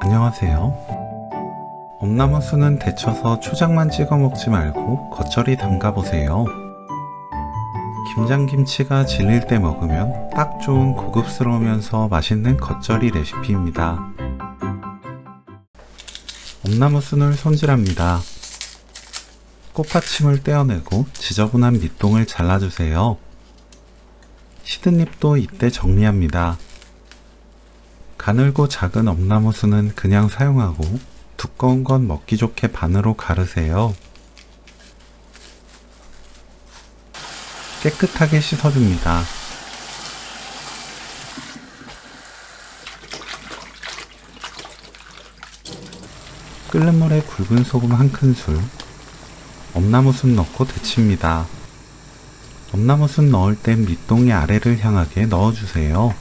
안녕하세요. 엄나무순은 데쳐서 초장만 찍어 먹지 말고 겉절이 담가 보세요. 김장김치가 질릴 때 먹으면 딱 좋은 고급스러우면서 맛있는 겉절이 레시피입니다. 엄나무순을 손질합니다. 꽃받침을 떼어내고 지저분한 밑동을 잘라주세요. 시든 잎도 이때 정리합니다. 가늘고 작은 엄나무순은 그냥 사용하고 두꺼운 건 먹기 좋게 반으로 가르세요. 깨끗하게 씻어줍니다. 끓는 물에 굵은 소금 1큰술, 엄나무순 넣고 데칩니다. 엄나무순 넣을 땐 밑동이 아래를 향하게 넣어주세요.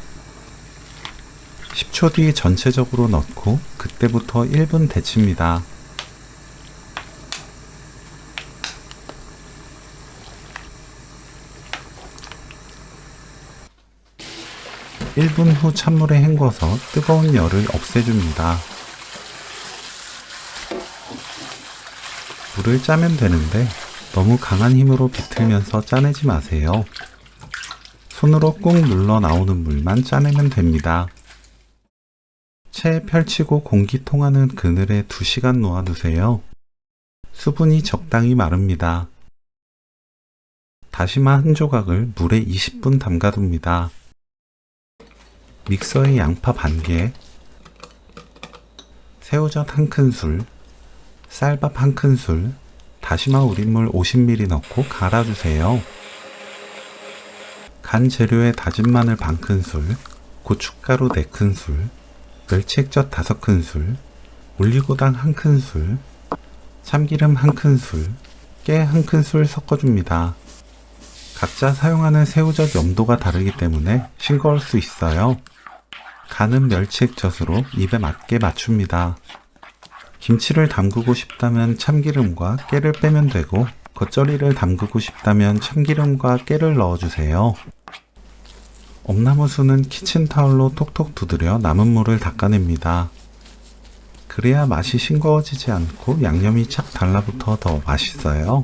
10초 뒤 전체적으로 넣고 그때부터 1분 데칩니다. (1분) 후 찬물에 헹궈서 뜨거운 열을 없애줍니다. 물을 짜면 되는데 너무 강한 힘으로 비틀면서 짜내지 마세요. 손으로 꾹 눌러 나오는 물만 짜내면 됩니다. 체에 펼치고 공기 통하는 그늘에 2시간 놓아두세요. 수분이 적당히 마릅니다. 다시마 1조각을 물에 20분 담가둡니다. 믹서에 양파 반개, 새우젓 1큰술, 쌀밥 1큰술, 다시마 우린물 50ml 넣고 갈아주세요. 간 재료에 다진 마늘 반큰술, 고춧가루 4큰술, 멸치액젓 5큰술, 올리고당 1큰술, 참기름 1큰술, 깨 1큰술 섞어줍니다. 각자 사용하는 새우젓 염도가 다르기 때문에 싱거울 수 있어요. 간은 멸치액젓으로 입에 맞게 맞춥니다. 김치를 담그고 싶다면 참기름과 깨를 빼면 되고, 겉절이를 담그고 싶다면 참기름과 깨를 넣어주세요. 엄나무순은 키친타올로 톡톡 두드려 남은 물을 닦아냅니다. 그래야 맛이 싱거워지지 않고 양념이 착 달라붙어 더 맛있어요.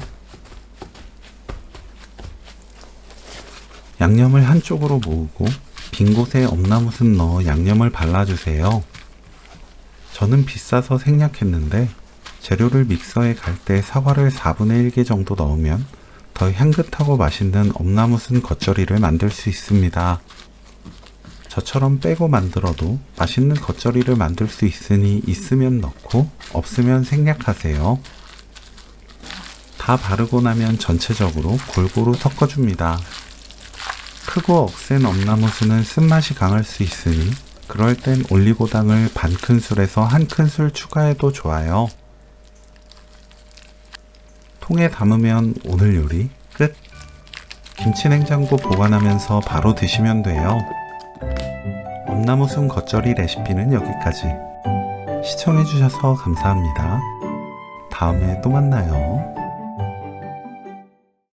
양념을 한쪽으로 모으고 빈 곳에 엄나무순 넣어 양념을 발라주세요. 저는 비싸서 생략했는데 재료를 믹서에 갈 때 사과를 4분의 1개 정도 넣으면 더 향긋하고 맛있는 엄나무순 겉절이를 만들 수 있습니다. 저처럼 빼고 만들어도 맛있는 겉절이를 만들 수 있으니 있으면 넣고 없으면 생략하세요. 다 바르고 나면 전체적으로 골고루 섞어줍니다. 크고 억센 엄나무순은 쓴맛이 강할 수 있으니 그럴 땐 올리고당을 반큰술에서 1큰술 추가해도 좋아요. 통에 담으면 오늘 요리 끝! 김치냉장고 보관하면서 바로 드시면 돼요. 엄나무순 겉절이 레시피는 여기까지. 시청해주셔서 감사합니다. 다음에 또 만나요.